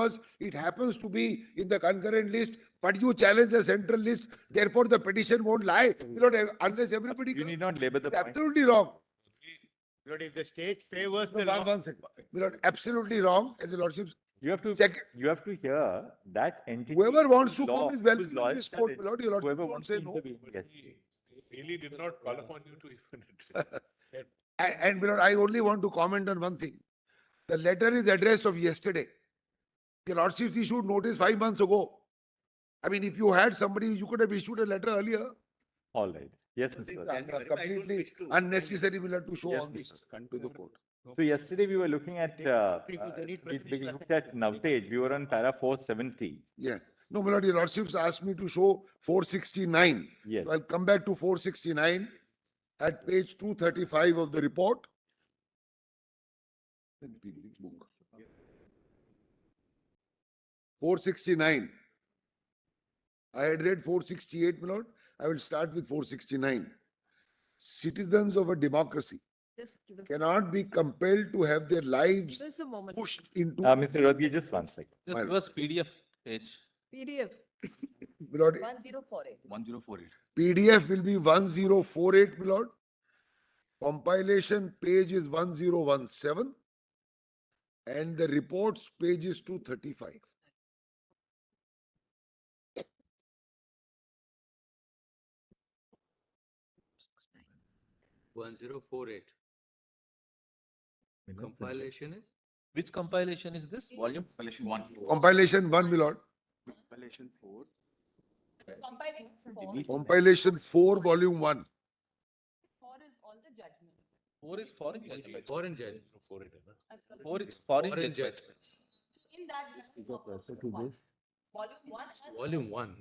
because it happens to be in the concurrent list, but you challenge the central list, therefore the petition won't lie, unless everybody You comes. need not labor the It's point. absolutely wrong. But if the state favors No, the law. one second. Absolutely wrong, as the Lordship. You have to Second, hear that entity. whoever wants to whose law- come is welcome whose law in is this court, valid. my lord. Your Lordship Whoever won't wants say to no. intervene. Yes. Really did not call upon you to even And my lord, I only want to comment on one thing. The letter is addressed of yesterday. Your Lordship issued notice 5 months ago. I mean, if you had somebody, you could have issued a letter earlier. All right. Yes, Mr. President. Completely unnecessary, will have to show Yes, all this to the court. So yesterday we were looking at, we looked at Navtej. We were on para 470. Yeah. No, my lord, your Lordships asked me to show 469. Yes. So I'll come back to 469 at page 235 of the report. 469. I had read 468, my lord. I will start with 469. Citizens of a democracy cannot be compelled to have their lives Just a moment. pushed into. Mr. Rodgi, just one second. Just give us PDF page. PDF My lord, 1048. 1048. PDF will be 1048, my lord. Compilation page is 1017. And the reports page is 235. Compilation is? Which compilation is this? Volume? Compilation 1. Compilation 1, my lord. Compilation 4. Compilation 4, volume 1. 4 is all the judgments. 4 is foreign judgment. Foreign judge. 4 is foreign Foreign judgment. judgments. So in that, volume 1 has Volume 1.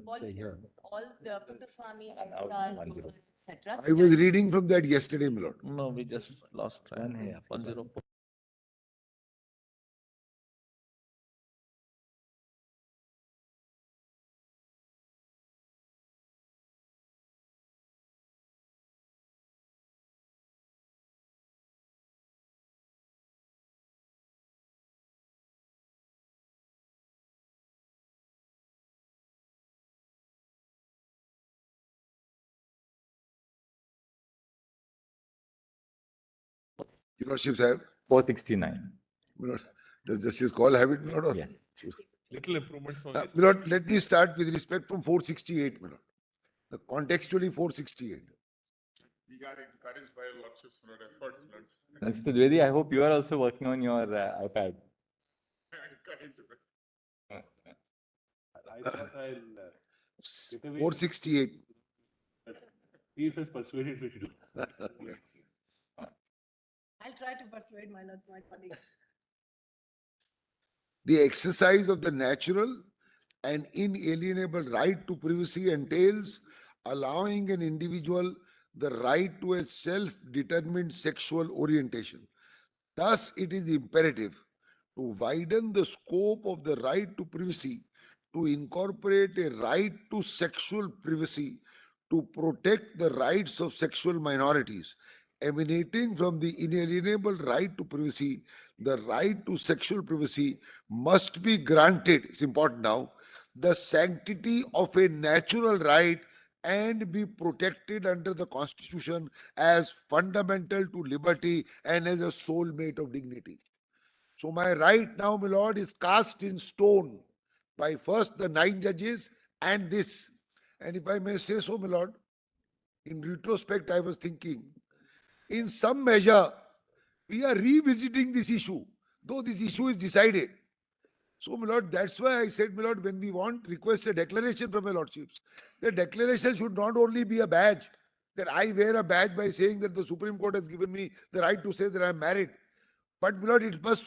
volume, all the Puttaswamy, etc. I was reading from that yesterday, my lord. No, we just lost track. 104. Your Lordships have. 469. My lord, does Justice Call have it, my lord? Yeah. little improvement from My this. lord, let me start with respect from 468, my lord. The contextually 468. We got encouraged by Lordships for our efforts. Mr. Dwivedi, I hope you are also working on your iPad. I thought I'll 468. Chief has persuaded me to do. I'll try to persuade my lords, my colleague. The exercise of the natural and inalienable right to privacy entails allowing an individual the right to a self-determined sexual orientation. Thus, it is imperative to widen the scope of the right to privacy to incorporate a right to sexual privacy to protect the rights of sexual minorities. Emanating from the inalienable right to privacy, the right to sexual privacy must be granted, it's important now, the sanctity of a natural right and be protected under the Constitution as fundamental to liberty and as a soulmate of dignity. So my right now, my lord, is cast in stone by first the 9 judges and this. And if I may say so, my lord, in retrospect, I was thinking, in some measure, we are revisiting this issue, though this issue is decided. So, my lord, that's why I said, my lord, when we request a declaration from my lordships, the declaration should not only be a badge, that I wear a badge by saying that the Supreme Court has given me the right to say that I am married. But, my lord, it must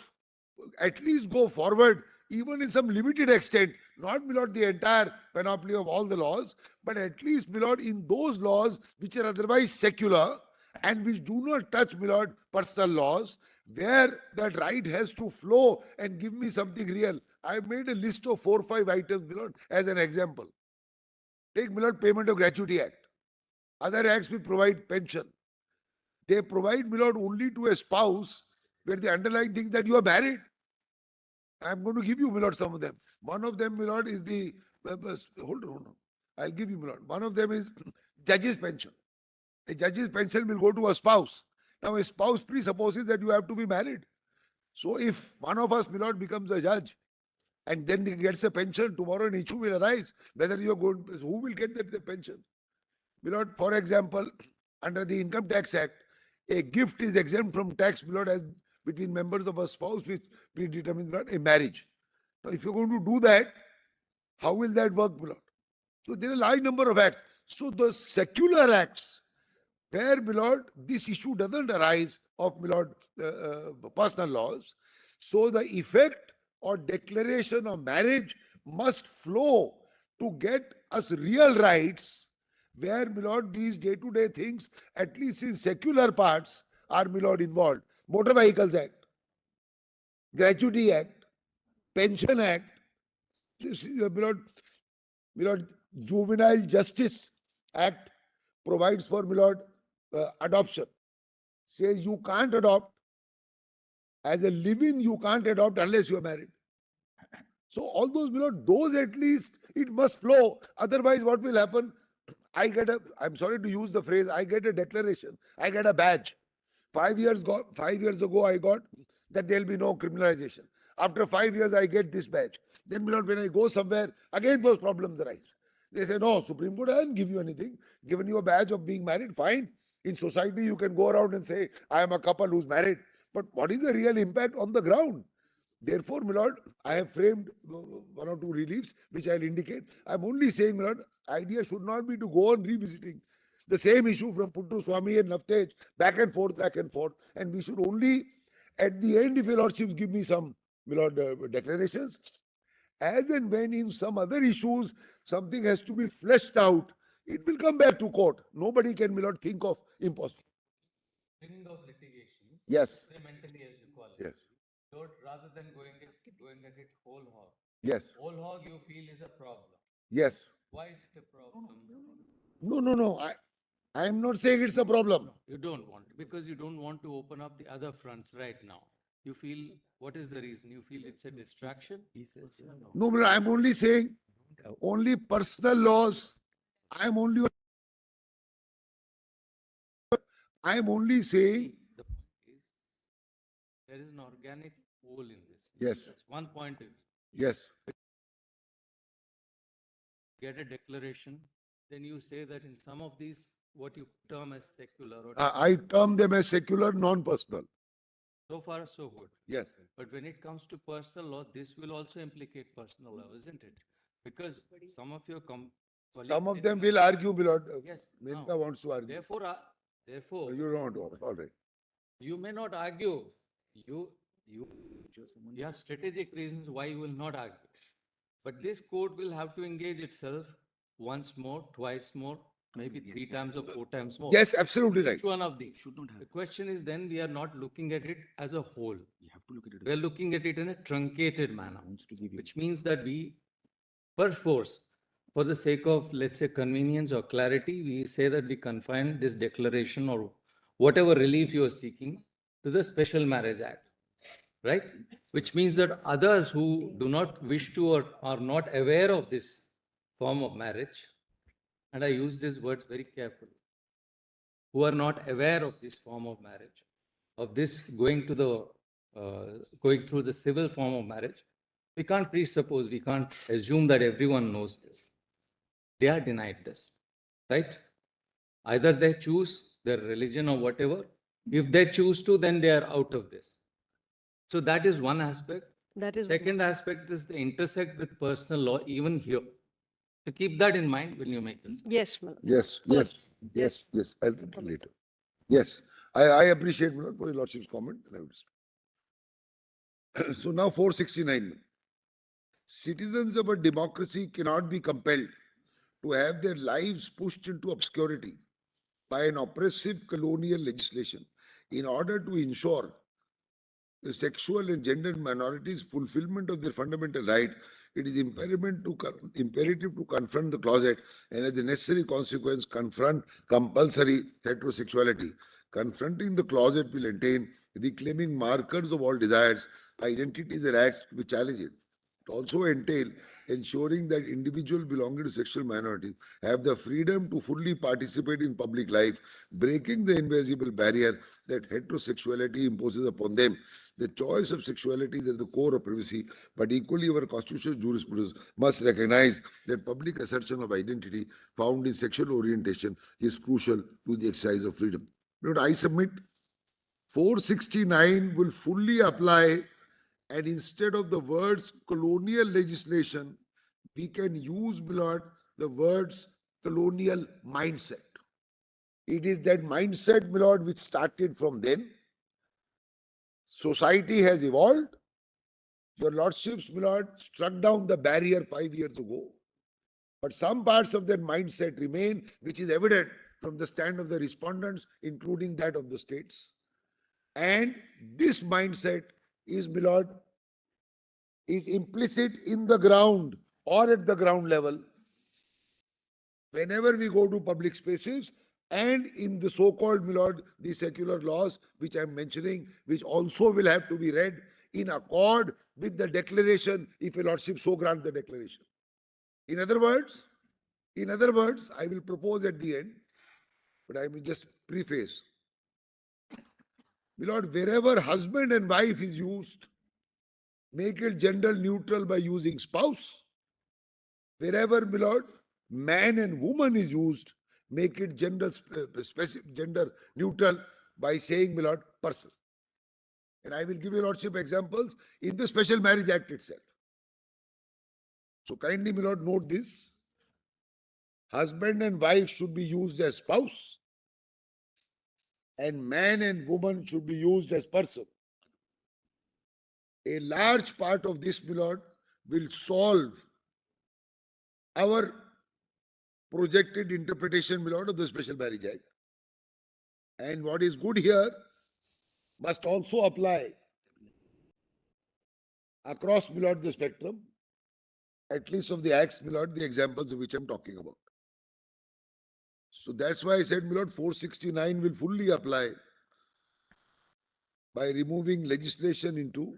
at least go forward, even in some limited extent, not, my lord, the entire panoply of all the laws, but at least, my lord, in those laws which are otherwise secular and which do not touch, my lord, personal laws, where that right has to flow and give me something real. I made a list of 4 or 5 items, my lord, as an example. Take, my lord, Payment of Gratuity Act. Other acts will provide pension. They provide, my lord, only to a spouse where the underlying thing that you are married. I'm going to give you, my lord, some of them. One of them, my lord, is the, hold on. I'll give you, my lord. One of them is judge's pension. A judge's pension will go to a spouse. Now, a spouse presupposes that you have to be married. So, if one of us, my lord, becomes a judge and then he gets a pension, tomorrow an issue will arise whether you are going, who will get the pension? My lord, for example, under the Income Tax Act, a gift is exempt from tax, my lord, as between members of a spouse which predetermines, my lord, a marriage. Now, if you're going to do that, how will that work, my lord? So there are a large number of acts. So the secular acts, where, my lord, this issue doesn't arise of, my lord, personal laws. So the effect or declaration of marriage must flow to get us real rights, where, my lord, these day-to-day things, at least in secular parts, are, my lord, involved. Motor Vehicles Act, Gratuity Act, Pension Act, my lord, Juvenile Justice Act provides for, my lord, adoption. Says you can't adopt as a living, you can't adopt unless you are married. So all those, my lord, those at least it must flow. Otherwise, what will happen? I'm sorry to use the phrase, I get a declaration, I get a badge. 5 years ago, I got that there'll be no criminalization. After 5 years, I get this badge. Then, my lord, when I go somewhere, again those problems arise. They say, no, Supreme Court hasn't given you anything. Given you a badge of being married, fine. In society, you can go around and say, I am a couple who's married. But what is the real impact on the ground? Therefore, my lord, I have framed one or two reliefs which I'll indicate. I'm only saying, my lord, idea should not be to go on revisiting the same issue from Puttu Swami and Navtej, back and forth, back and forth. And we should only, at the end, if your lordships give me some, my lord, declarations, as and when in some other issues something has to be fleshed out, it will come back to court. Nobody can, my lord, think of impossible. String of litigations. Yes. Incrementally, as you call it. Yes. So rather than going at it whole hog. Yes. Whole hog you feel is a problem. Yes. Why is it a problem? No. I am not saying it's a problem. You don't want, because you don't want to open up the other fronts right now. You feel, what is the reason? You feel it's a distraction? No, but I'm only saying only personal laws. I'm only saying The point is, there is an organic hole in this. yes, That's one point. yes. Get a declaration, then you say that in some of these, what you term as secular, or I term them as secular, non-personal. so far so good. Yes. But when it comes to personal law, this will also implicate personal law, isn't it? Because some of your Some of them will argue, my lord. Yes. Menka now, wants to argue. Therefore, You don't want to. All right. you may not argue. You have strategic reasons why you will not argue. But this court will have to engage itself once more, twice more, maybe 3 times or 4 times more. Yes, absolutely right. Each one of these. The question is then we are not looking at it as a whole. We are looking at it in a truncated manner, which means that we, perforce, for the sake of, let's say, convenience or clarity, we say that we confine this declaration or whatever relief you are seeking to the Special Marriage Act, right? Which means that others who do not wish to or are not aware of this form of marriage, and I use these words very carefully, who are not aware of this form of marriage, of this going through the civil form of marriage, we can't presuppose, we can't assume that everyone knows this. They are denied this, right? Either they choose their religion or whatever. If they choose to, then they are out of this. So that is one aspect. That is. Second aspect is they intersect with personal law even here. So keep that in mind when you make this. Yes, ma'am. Yes. I'll get to later. Yes. I appreciate, my lord, for your lordship's comment. So now 469. Citizens of a democracy cannot be compelled to have their lives pushed into obscurity by an oppressive colonial legislation in order to ensure the sexual and gender minorities' fulfillment of their fundamental right. It is imperative to confront the closet and, as the necessary consequence, confront compulsory heterosexuality. Confronting the closet will entail reclaiming markers of all desires, identities, and acts which challenge it. It also entail ensuring that individuals belonging to sexual minorities have the freedom to fully participate in public life, breaking the invisible barrier that heterosexuality imposes upon them. The choice of sexuality is at the core of privacy, but equally our constitutional jurisprudence must recognize that public assertion of identity found in sexual orientation is crucial to the exercise of freedom. But I submit 469 will fully apply, and instead of the words colonial legislation, we can use, Lord, the words colonial mindset. It is that mindset, my lord, which started from then. Society has evolved. Your lordships, my lord, struck down the barrier 5 years ago. But some parts of that mindset remain, which is evident from the stand of the respondents, including that of the states. And this mindset is, my lord, is implicit in the ground or at the ground level whenever we go to public spaces, and in the so-called, my lord, the secular laws which I am mentioning, which also will have to be read in accord with the declaration, if your lordship so grant the declaration. In other words, I will propose at the end, but I will just preface. My lord, wherever husband and wife is used, make it gender neutral by using spouse. Wherever, my lord, man and woman is used, make it gender specific, gender neutral by saying, my lord, person. And I will give you lordship examples in the Special Marriage Act itself. So kindly, my lord, note this. Husband and wife should be used as spouse, and man and woman should be used as person. A large part of this, my lord, will solve our projected interpretation, my lord, of the Special Marriage Act. And what is good here must also apply across, my lord, the spectrum, at least of the acts, my lord, the examples of which I'm talking about. So that's why I said, my lord, 469 will fully apply by removing legislation into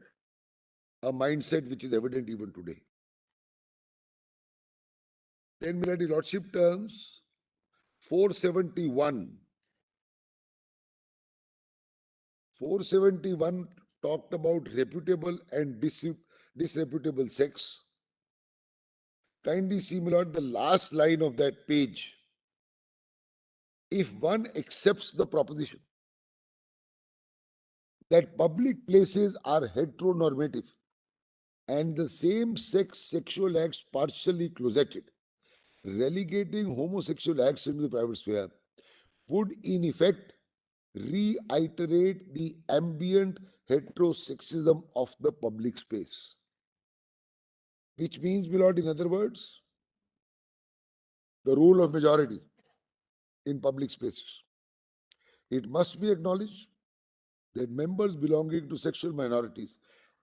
a mindset which is evident even today. Then, my lord, the lordship terms 471. 471 talked about reputable and disreputable sex. Kindly see, my lord, the last line of that page. If one accepts the proposition that public places are heteronormative and the same-sex sexual acts partially closeted, relegating homosexual acts into the private sphere would in effect reiterate the ambient heterosexism of the public space. Which means, my lord, in other words, the rule of majority in public spaces. It must be acknowledged that members belonging to sexual minorities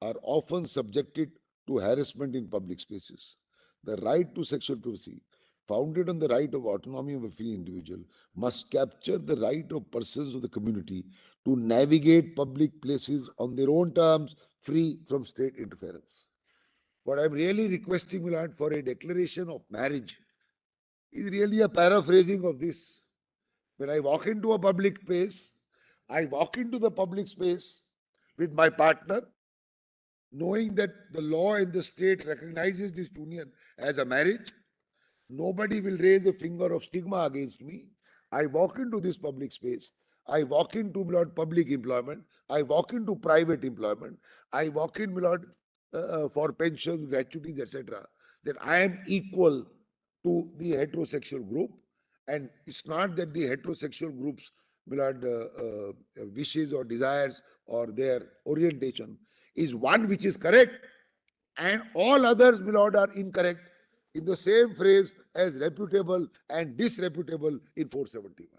are often subjected to harassment in public spaces. The right to sexual privacy, founded on the right of autonomy of a free individual, must capture the right of persons of the community to navigate public places on their own terms, free from state interference. What I'm really requesting, my lord, for a declaration of marriage is really a paraphrasing of this. When I walk into a public space, I walk into the public space with my partner, knowing that the law in the state recognizes this union as a marriage. Nobody will raise a finger of stigma against me. I walk into this public space. I walk into, my lord, public employment. I walk into private employment. I walk in, my lord, for pensions, gratuities, etc. That I am equal to the heterosexual group. And it's not that the heterosexual groups, my lord, wishes or desires or their orientation is one which is correct, and all others, my lord, are incorrect in the same phrase as reputable and disreputable in 471.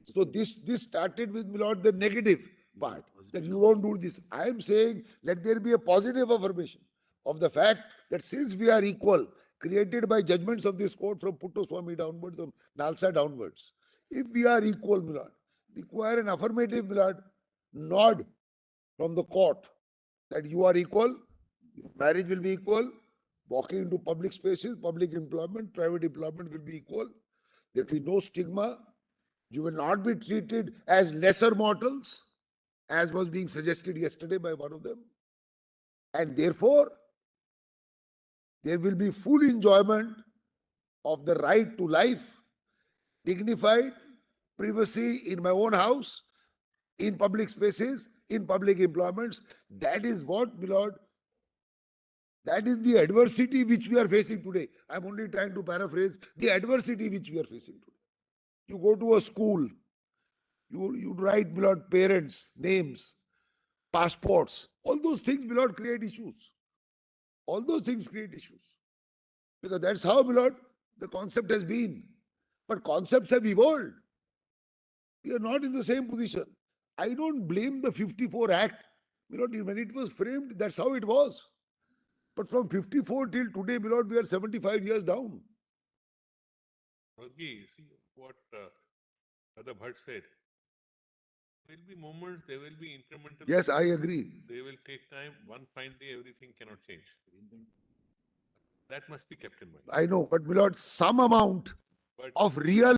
So this started with, my lord, the negative part, that you don't do this. I am saying let there be a positive affirmation of the fact that since we are equal, created by judgments of this court from Puttaswamy downwards, from Nalsa downwards, If we are equal, my lord, require an affirmative, my lord, nod from the court that you are equal, marriage will be equal, walking into public spaces, public employment, private employment will be equal. There will be no stigma. You will not be treated as lesser mortals, as was being suggested yesterday by one of them. And therefore, there will be full enjoyment of the right to life, dignified privacy in my own house, in public spaces, in public employments. That is what, my lord, that is the adversity which we are facing today. I'm only trying to paraphrase the adversity which we are facing today. You go to a school, you write, my lord, parents, names, passports, all those things, my lord, create issues. All those things create issues. Because that's how, my lord, the concept has been. But concepts have evolved. We are not in the same position. I don't blame the 54 Act. My lord, when it was framed, that's how it was. But from 54 till today, my lord, we are 75 years down. Okay, see what Brother Bhatt said. There will be moments, there will be incremental. Yes, I things. agree. They will take time. One fine day, everything cannot change. That must be kept in mind. I know, but my lord, some amount But of real